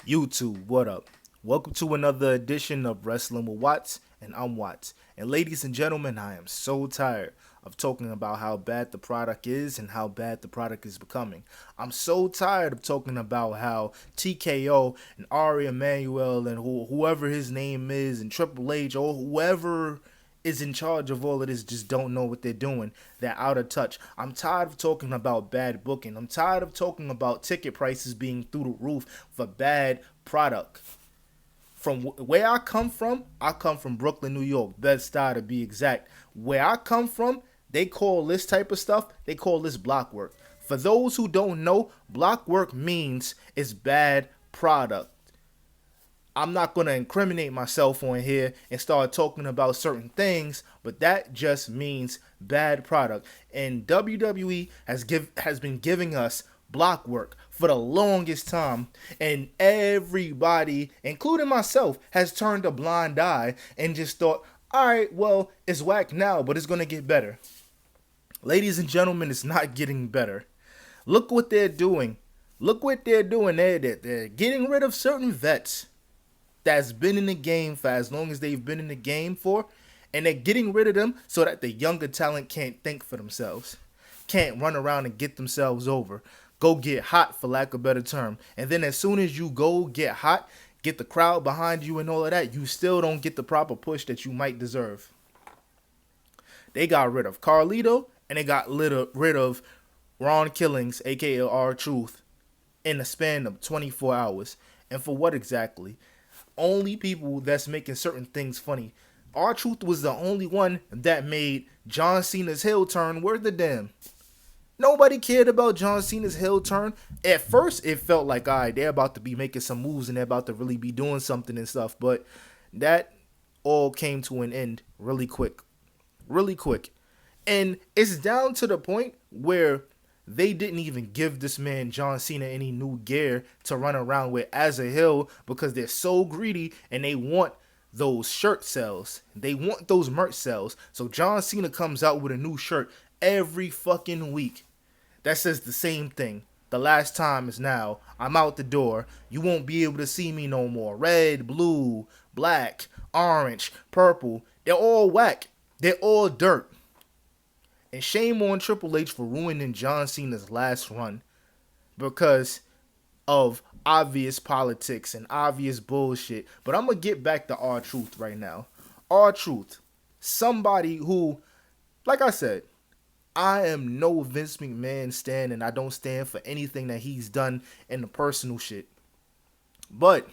YouTube, what up? Welcome to another edition of Wrestling with Watts, and I'm Watts. And ladies and gentlemen, I am so tired of talking about how bad the product is and how bad the product is becoming. I'm so tired of talking about how TKO and Ari Emanuel and whoever his name is and Triple H or whoever is in charge of all of this just don't know what they're doing. They're out of touch. I'm tired of talking about bad booking. I'm tired of talking about ticket prices being through the roof for bad product. From where I come from Brooklyn, New York, Bed-Stuy to be exact. Where I come from, they call this type of stuff, they call this block work. For those who don't know, block work means it's bad product. I'm not going to incriminate myself on here and start talking about certain things, but that just means bad product. And WWE has been giving us block work for the longest time, and everybody, including myself, has turned a blind eye and just thought, alright, well, it's whack now, but it's going to get better. Ladies and gentlemen, it's not getting better. Look what they're doing. Look what they're doing. They're getting rid of certain vets that's been in the game for as long as they've been in the game for, and they're getting rid of them so that the younger talent can't think for themselves, can't run around and get themselves over, go get hot, for lack of a better term. And then as soon as you go get hot, get the crowd behind you and all of that, you still don't get the proper push that you might deserve. They got rid of Carlito, and they got rid of Ron Killings, aka R-Truth, in the span of 24 hours. And for what exactly? Only people that's making certain things funny. R-Truth was the only one that made John Cena's heel turn worth a damn. Nobody cared about John Cena's heel turn. At first, it felt like, alright, they're about to be making some moves and they're about to really be doing something and stuff. But that all came to an end really quick. Really quick. And it's down to the point where they didn't even give this man John Cena any new gear to run around with as a heel because they're so greedy and they want those shirt sales. They want those merch sales. So John Cena comes out with a new shirt every fucking week that says the same thing. The last time is now. I'm out the door. You won't be able to see me no more. Red, blue, black, orange, purple. They're all whack. They're all dirt. And shame on Triple H for ruining John Cena's last run because of obvious politics and obvious bullshit. But I'm going to get back to R-Truth right now. R-Truth, somebody who, like I said, I am no Vince McMahon stan, and I don't stand for anything that he's done in the personal shit. But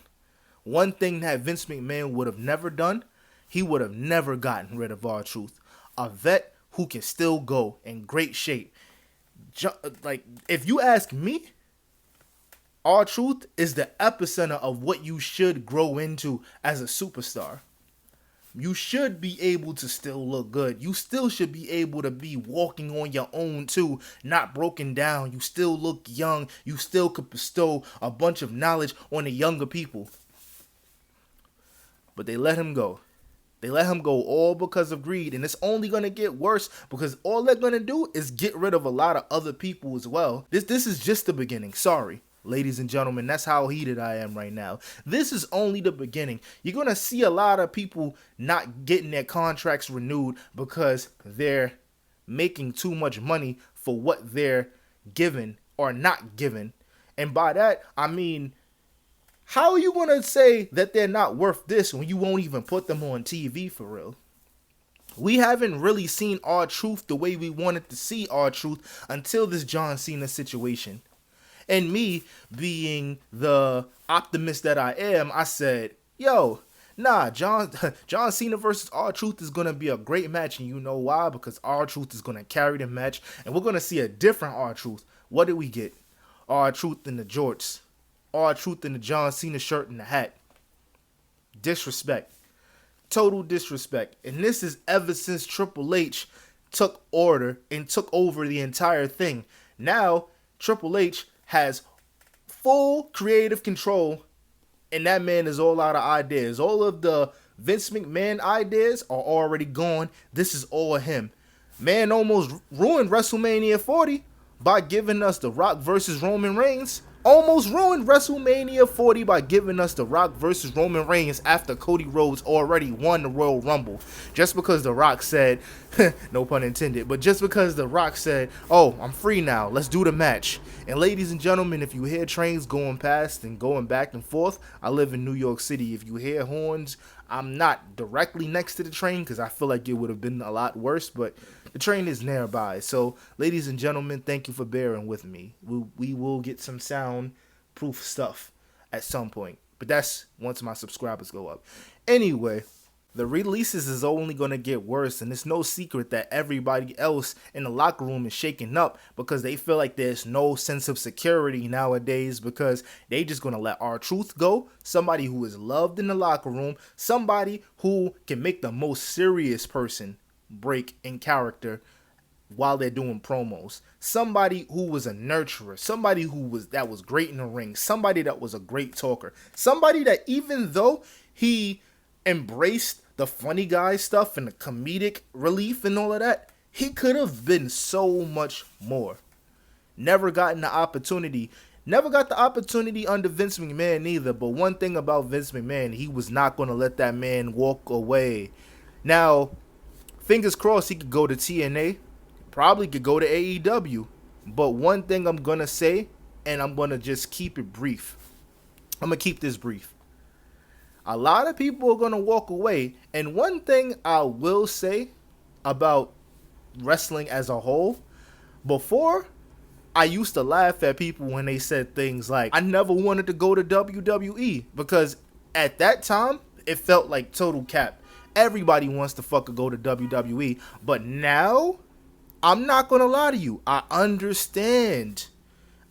one thing that Vince McMahon would have never done, he would have never gotten rid of R-Truth. A vet who can still go in great shape. Like, if you ask me, R-Truth is the epicenter of what you should grow into as a superstar. You should be able to still look good. You still should be able to be walking on your own too, not broken down. You still look young. You still could bestow a bunch of knowledge on the younger people. But they let him go. They let him go all because of greed, and it's only going to get worse because all they're going to do is get rid of a lot of other people as well. This is just the beginning. Sorry, ladies and gentlemen, that's how heated I am right now. This is only the beginning. You're going to see a lot of people not getting their contracts renewed because they're making too much money for what they're given or not given. And by that, I mean, how are you going to say that they're not worth this when you won't even put them on TV for real? We haven't really seen R-Truth the way we wanted to see R-Truth until this John Cena situation. And me, being the optimist that I am, I said, yo, nah, John Cena versus R-Truth is going to be a great match. And you know why? Because R-Truth is going to carry the match. And we're going to see a different R-Truth. What did we get? R-Truth in the jorts. R-Truth in the John Cena shirt and the hat. Disrespect. Total disrespect. And this is ever since Triple H took order and took over the entire thing. Now, Triple H has full creative control, and that man is all out of ideas. All of the Vince McMahon ideas are already gone. This is all him. Man almost ruined WrestleMania 40 by giving us The Rock versus Roman Reigns. almost ruined WrestleMania 40 by giving us The Rock versus Roman Reigns after Cody Rhodes already won the Royal Rumble. Just because The Rock said, no pun intended, but just because The Rock said, oh, I'm free now, let's do the match. And ladies and gentlemen, if you hear trains going past and going back and forth, I live in New York City. If you hear horns, I'm not directly next to the train because I feel like it would have been a lot worse, but the train is nearby. So, ladies and gentlemen, thank you for bearing with me. We will get some soundproof stuff at some point, but that's once my subscribers go up. Anyway, the releases is only going to get worse, and it's no secret that everybody else in the locker room is shaking up because they feel like there's no sense of security nowadays because they just going to let R-Truth go, somebody who is loved in the locker room, somebody who can make the most serious person break in character while they're doing promos, somebody who was a nurturer, somebody that was great in the ring, somebody that was a great talker, somebody that even though he embraced the funny guy stuff and the comedic relief and all of that, he could have been so much more. Never got the opportunity under Vince McMahon either, but one thing about Vince McMahon, he was not going to let that man walk away. Now, fingers crossed he could go to TNA, probably could go to AEW, but one thing I'm going to say, and I'm going to just keep it brief. I'm going to keep this brief. A lot of people are going to walk away. And one thing I will say about wrestling as a whole, before, I used to laugh at people when they said things like, I never wanted to go to WWE. Because at that time, it felt like total cap. Everybody wants to fucking go to WWE. But now, I'm not going to lie to you. I understand.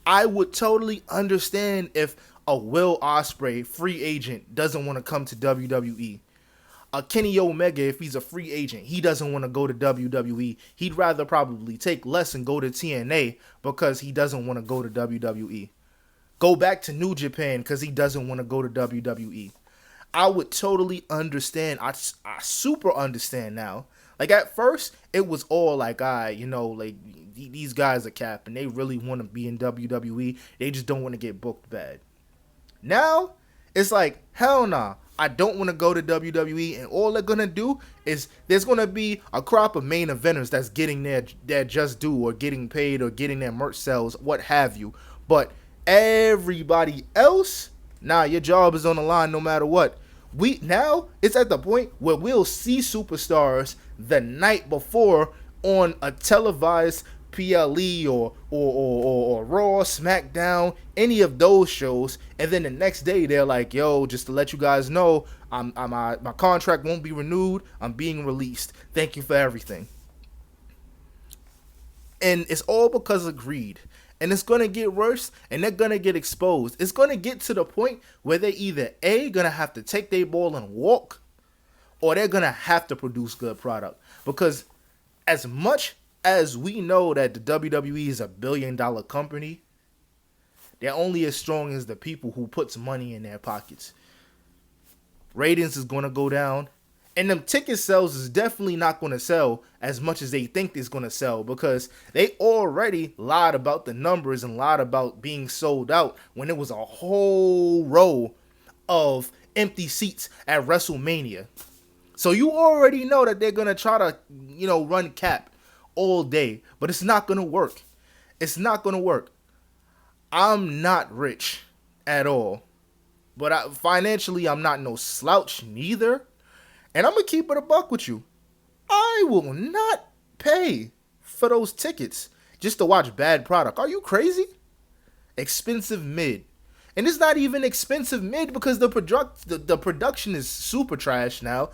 I would totally understand if a Will Ospreay, free agent, doesn't want to come to WWE. A Kenny Omega, if he's a free agent, he doesn't want to go to WWE. He'd rather probably take less and go to TNA because he doesn't want to go to WWE. Go back to New Japan because he doesn't want to go to WWE. I would totally understand. I super understand now. Like at first, it was all like, these guys are cap and they really want to be in WWE. They just don't want to get booked bad. Now, it's like, hell nah, I don't want to go to WWE, and all they're going to do is there's going to be a crop of main eventers that's getting their just due or getting paid or getting their merch sales, what have you. But everybody else, nah, your job is on the line no matter what. Now, it's at the point where we'll see superstars the night before on a televised PLE or Raw, SmackDown, any of those shows, and then the next day they're like, yo, just to let you guys know, my contract won't be renewed, I'm being released, thank you for everything. And it's all because of greed. And it's going to get worse, and they're going to get exposed. It's going to get to the point where they either A, going to have to take their ball and walk, or they're going to have to produce good product. Because as much as we know that the WWE is a billion-dollar company, they're only as strong as the people who puts money in their pockets. Ratings is going to go down, and them ticket sales is definitely not going to sell as much as they think it's going to sell because they already lied about the numbers and lied about being sold out when it was a whole row of empty seats at WrestleMania. So you already know that they're going to try to, run cap all day, but it's not going to work. It's not going to work. I'm not rich at all, but financially, I'm not no slouch neither. And I'm going to keep it a buck with you. I will not pay for those tickets just to watch bad product. Are you crazy? Expensive mid. And it's not even expensive mid because the production is super trash now.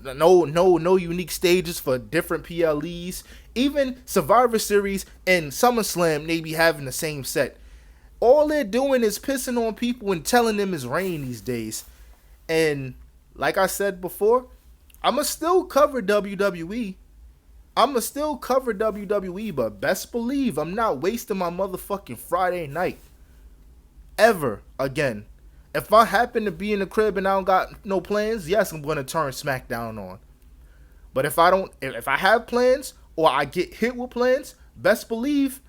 No unique stages for different PLEs. Even Survivor Series and SummerSlam may be having the same set. All they're doing is pissing on people and telling them it's rain these days. And like I said before, I'ma still cover WWE. But best believe I'm not wasting my motherfucking Friday night ever again. If I happen to be in the crib and I don't got no plans, yes, I'm gonna turn SmackDown on. But if I have plans or I get hit with plans, best believe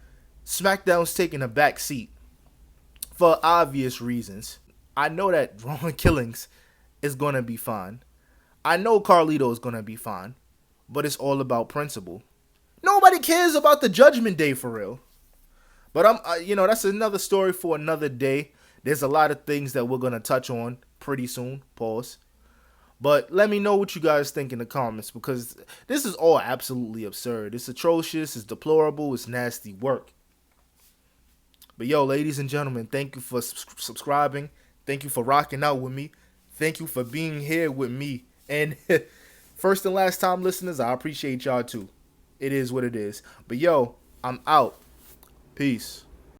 SmackDown's taking a back seat. for obvious reasons. I know that Roman Killings is going to be fine. I know Carlito is going to be fine. But it's all about principle. Nobody cares about the Judgment Day for real. But that's another story for another day. There's a lot of things that we're going to touch on pretty soon. Pause. But let me know what you guys think in the comments, because this is all absolutely absurd. It's atrocious, it's deplorable, it's nasty work. But yo, ladies and gentlemen, thank you for subscribing. Thank you for rocking out with me. Thank you for being here with me. And first and last time listeners, I appreciate y'all too. It is what it is. But yo, I'm out. Peace.